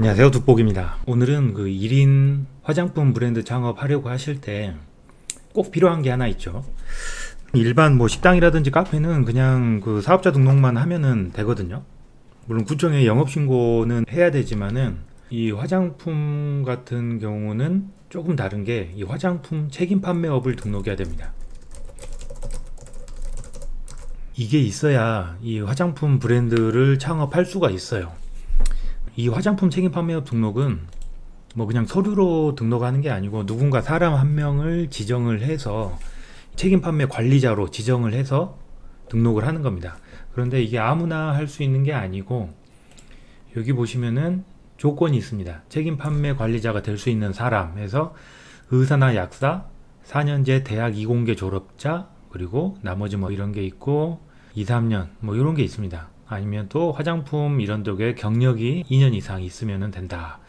안녕하세요, 둑복입니다. 오늘은 그 1인 화장품 브랜드 창업하려고 하실 때 꼭 필요한 게 하나 있죠. 일반 뭐 식당이라든지 카페는 그냥 그 사업자 등록만 하면은 되거든요. 물론 구청에 영업신고는 해야 되지만은 이 화장품 같은 경우는 조금 다른 게 이 화장품 책임 판매업을 등록해야 됩니다. 이게 있어야 이 화장품 브랜드를 창업할 수가 있어요. 이 화장품 책임 판매업 등록은 뭐 그냥 서류로 등록하는 게 아니고 누군가 사람 한 명을 지정을 해서 책임 판매 관리자로 지정을 해서 등록을 하는 겁니다. 그런데 이게 아무나 할 수 있는 게 아니고 여기 보시면은 조건이 있습니다. 책임 판매 관리자가 될 수 있는 사람에서 의사나 약사, 4년제 대학 이공계 졸업자, 그리고 나머지 뭐 이런 게 있고 2, 3년 뭐 이런 게 있습니다. 아니면 또 화장품 이런 쪽에 경력이 2년 이상 있으면 된다.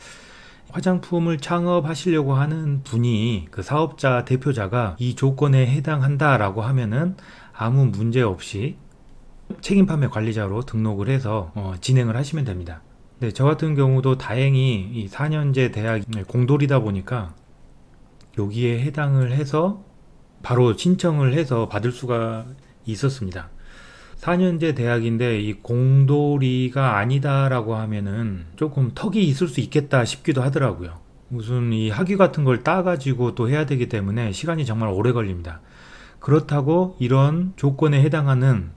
화장품을 창업하시려고 하는 분이 그 사업자 대표자가 이 조건에 해당한다라고 하면은 아무 문제 없이 책임 판매 관리자로 등록을 해서 진행을 하시면 됩니다. 네, 저 같은 경우도 다행히 이 4년제 대학 공돌이다 보니까 여기에 해당을 해서 바로 신청을 해서 받을 수가 있었습니다. 4년제 대학인데 이 공돌이가 아니다라고 하면은 조금 턱이 있을 수 있겠다 싶기도 하더라고요. 무슨 이 학위 같은 걸 따가지고 또 해야 되기 때문에 시간이 정말 오래 걸립니다. 그렇다고 이런 조건에 해당하는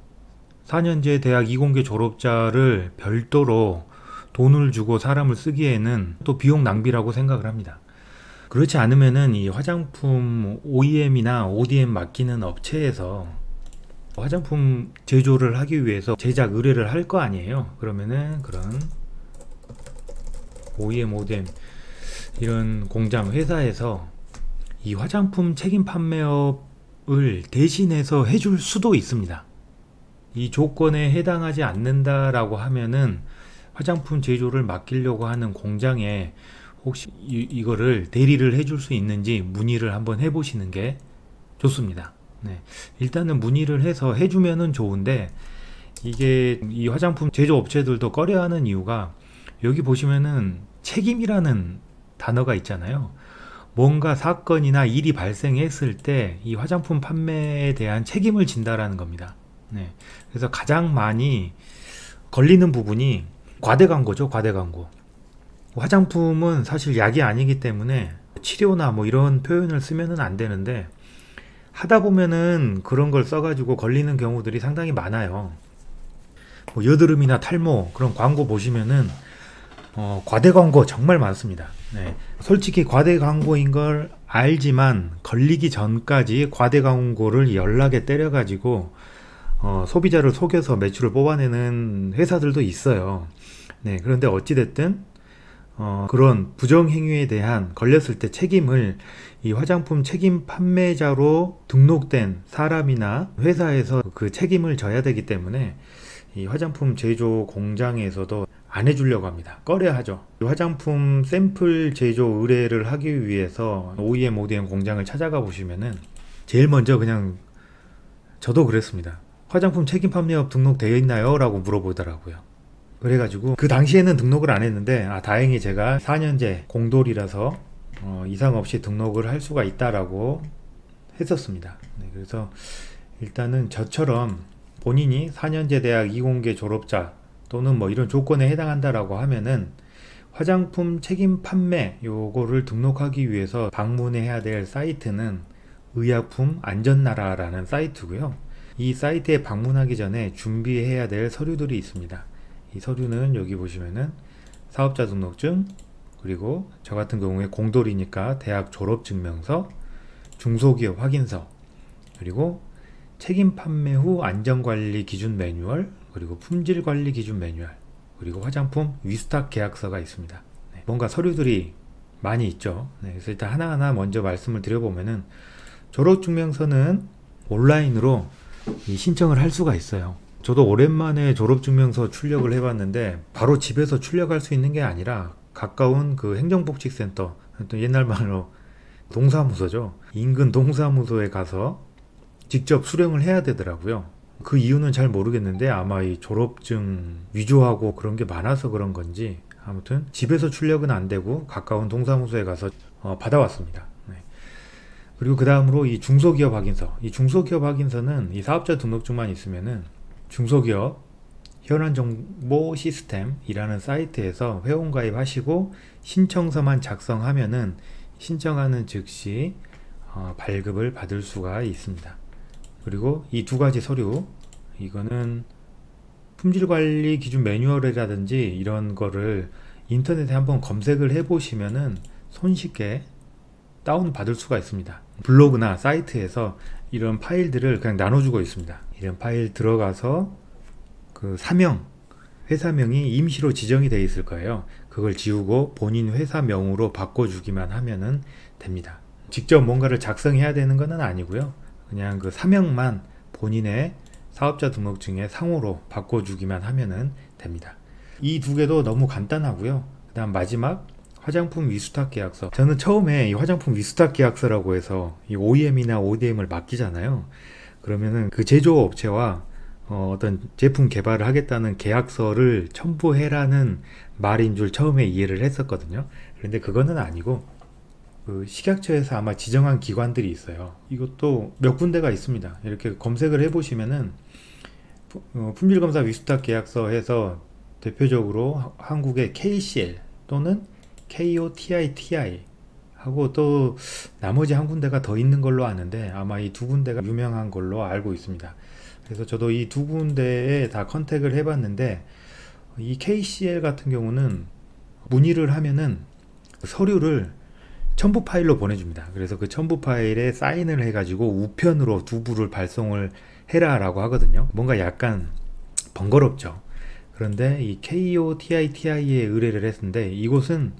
4년제 대학 이공계 졸업자를 별도로 돈을 주고 사람을 쓰기에는 또 비용 낭비라고 생각을 합니다. 그렇지 않으면은 이 화장품 OEM이나 ODM 맡기는 업체에서 화장품 제조를 하기 위해서 제작 의뢰를 할 거 아니에요. 그러면은 그런 OEM, ODM 이런 공장 회사에서 이 화장품 책임 판매업을 대신해서 해줄 수도 있습니다. 이 조건에 해당하지 않는다라고 하면은 화장품 제조를 맡기려고 하는 공장에 혹시 이거를 대리를 해줄 수 있는지 문의를 한번 해보시는 게 좋습니다. 네, 일단은 문의를 해서 해주면은 좋은데 이게 이 화장품 제조업체들도 꺼려하는 이유가 여기 보시면은 책임이라는 단어가 있잖아요. 뭔가 사건이나 일이 발생했을 때 이 화장품 판매에 대한 책임을 진다라는 겁니다. 네, 그래서 가장 많이 걸리는 부분이 과대 광고죠. 과대 광고. 화장품은 사실 약이 아니기 때문에 치료나 뭐 이런 표현을 쓰면은 안 되는데 하다 보면은 그런 걸 써가지고 걸리는 경우들이 상당히 많아요. 뭐 여드름이나 탈모 그런 광고 보시면은 과대 광고 정말 많습니다. 네. 솔직히 과대 광고인 걸 알지만 걸리기 전까지 과대 광고를 연락에 때려가지고 소비자를 속여서 매출을 뽑아내는 회사들도 있어요. 네. 그런데 어찌됐든 그런 부정행위에 대한 걸렸을 때 책임을 이 화장품 책임 판매자로 등록된 사람이나 회사에서 그 책임을 져야 되기 때문에 이 화장품 제조 공장에서도 안 해주려고 합니다. 꺼려 하죠. 화장품 샘플 제조 의뢰를 하기 위해서 OEM, ODM 공장을 찾아가 보시면은 제일 먼저 그냥 저도 그랬습니다. 화장품 책임 판매업 등록되어 있나요? 라고 물어보더라고요. 그래가지고 그 당시에는 등록을 안 했는데 다행히 제가 4년제 공돌이라서 이상 없이 등록을 할 수가 있다라고 했었습니다. 네, 그래서 일단은 저처럼 본인이 4년제 대학 이공계 졸업자 또는 뭐 이런 조건에 해당한다라고 하면은 화장품 책임 판매 요거를 등록하기 위해서 방문해야 될 사이트는 의약품 안전나라라는 사이트고요. 이 사이트에 방문하기 전에 준비해야 될 서류들이 있습니다. 이 서류는 여기 보시면은 사업자 등록증, 그리고 저 같은 경우에 공돌이니까 대학 졸업증명서, 중소기업 확인서, 그리고 책임 판매 후 안전관리 기준 매뉴얼, 그리고 품질관리 기준 매뉴얼, 그리고 화장품 위스탁 계약서가 있습니다. 네, 뭔가 서류들이 많이 있죠. 네, 그래서 일단 하나하나 먼저 말씀을 드려보면은 졸업증명서는 온라인으로 신청을 할 수가 있어요. 저도 오랜만에 졸업증명서 출력을 해봤는데 바로 집에서 출력할 수 있는 게 아니라 가까운 그 행정복지센터, 또 옛날 말로 동사무소죠. 인근 동사무소에 가서 직접 수령을 해야 되더라고요. 그 이유는 잘 모르겠는데 아마 이 졸업증 위조하고 그런 게 많아서 그런 건지 아무튼 집에서 출력은 안 되고 가까운 동사무소에 가서 받아왔습니다. 네. 그리고 그 다음으로 이 중소기업 확인서. 이 중소기업 확인서는 이 사업자 등록증만 있으면은 중소기업 현안정보 시스템이라는 사이트에서 회원가입 하시고 신청서만 작성하면은 신청하는 즉시 발급을 받을 수가 있습니다. 그리고 이 두 가지 서류, 이거는 품질관리 기준 매뉴얼이라든지 이런 거를 인터넷에 한번 검색을 해 보시면은 손쉽게 다운 받을 수가 있습니다. 블로그나 사이트에서 이런 파일들을 그냥 나눠주고 있습니다. 이런 파일 들어가서 그 사명, 회사명이 임시로 지정이 되어 있을 거예요. 그걸 지우고 본인 회사명으로 바꿔주기만 하면은 됩니다. 직접 뭔가를 작성해야 되는 건 아니고요. 그냥 그 사명만 본인의 사업자 등록증에 상호로 바꿔주기만 하면은 됩니다. 이 두 개도 너무 간단하고요. 그 다음 마지막 화장품 위수탁 계약서. 저는 처음에 이 화장품 위수탁 계약서라고 해서 이 OEM이나 ODM을 맡기잖아요. 그러면은 그 제조업체와 어떤 제품 개발을 하겠다는 계약서를 첨부해라는 말인 줄 처음에 이해를 했었거든요. 그런데 그거는 아니고 그 식약처에서 아마 지정한 기관들이 있어요. 이것도 몇 군데가 있습니다. 이렇게 검색을 해보시면은 품질검사 위수탁 계약서 해서 대표적으로 한국의 KCL 또는 KOTITI 하고 또 나머지 한 군데가 더 있는 걸로 아는데 아마 이 두 군데가 유명한 걸로 알고 있습니다. 그래서 저도 이 두 군데에 다 컨택을 해봤는데 이 KCL 같은 경우는 문의를 하면은 서류를 첨부 파일로 보내줍니다. 그래서 그 첨부 파일에 사인을 해가지고 우편으로 두부를 발송을 해라 라고 하거든요. 뭔가 약간 번거롭죠. 그런데 이 KOTITI에 의뢰를 했는데 이곳은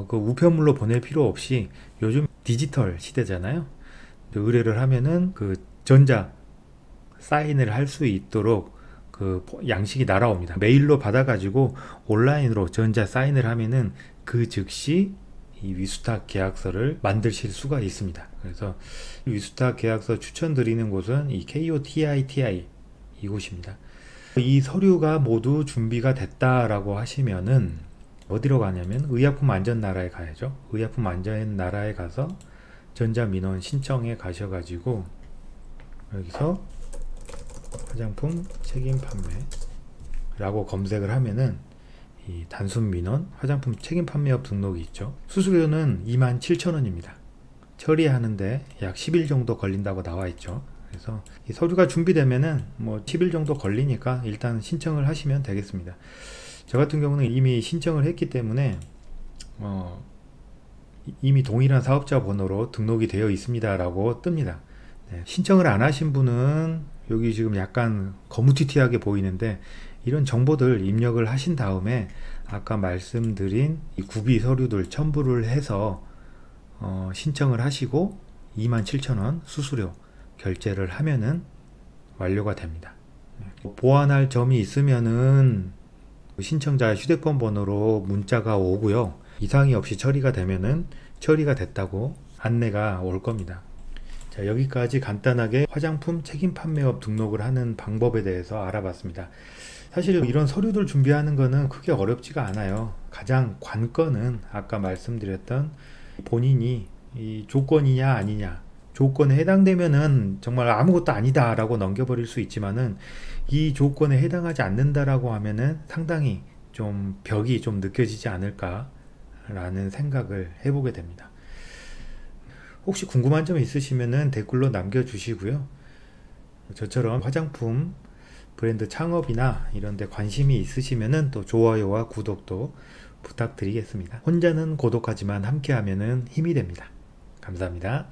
그 우편물로 보낼 필요 없이 요즘 디지털 시대잖아요. 의뢰를 하면은 그 전자 사인을 할 수 있도록 그 양식이 날아옵니다. 메일로 받아가지고 온라인으로 전자 사인을 하면은 그 즉시 이 위수탁 계약서를 만드실 수가 있습니다. 그래서 위수탁 계약서 추천드리는 곳은 이 KOTITI 이곳입니다. 이 서류가 모두 준비가 됐다라고 하시면은 어디로 가냐면 의약품안전나라에 가야죠. 의약품안전나라에 가서 전자민원 신청에 가셔가지고 여기서 화장품 책임 판매라고 검색을 하면은 이 단순 민원 화장품 책임 판매업 등록이 있죠. 수수료는 27,000원입니다. 처리하는데 약 10일 정도 걸린다고 나와 있죠. 그래서 이 서류가 준비되면은 뭐 10일 정도 걸리니까 일단 신청을 하시면 되겠습니다. 저 같은 경우는 이미 신청을 했기 때문에 이미 동일한 사업자 번호로 등록이 되어 있습니다 라고 뜹니다. 네, 신청을 안 하신 분은 여기 지금 약간 거무튀튀하게 보이는데 이런 정보들 입력을 하신 다음에 아까 말씀드린 이 구비 서류들 첨부를 해서 신청을 하시고 27,000원 수수료 결제를 하면은 완료가 됩니다. 보완할 점이 있으면은 신청자 휴대폰 번호로 문자가 오고요. 이상이 없이 처리가 되면은 처리가 됐다고 안내가 올 겁니다. 자, 여기까지 간단하게 화장품 책임 판매업 등록을 하는 방법에 대해서 알아봤습니다. 사실 이런 서류들 준비하는 거는 크게 어렵지가 않아요. 가장 관건은 아까 말씀드렸던 본인이 이 조건이냐 아니냐, 조건에 해당되면은 정말 아무것도 아니다 라고 넘겨버릴 수 있지만은 이 조건에 해당하지 않는다라고 하면은 상당히 좀 벽이 좀 느껴지지 않을까 라는 생각을 해보게 됩니다. 혹시 궁금한 점 있으시면은 댓글로 남겨주시고요. 저처럼 화장품 브랜드 창업이나 이런 데 관심이 있으시면은 또 좋아요와 구독도 부탁드리겠습니다. 혼자는 고독하지만 함께하면은 힘이 됩니다. 감사합니다.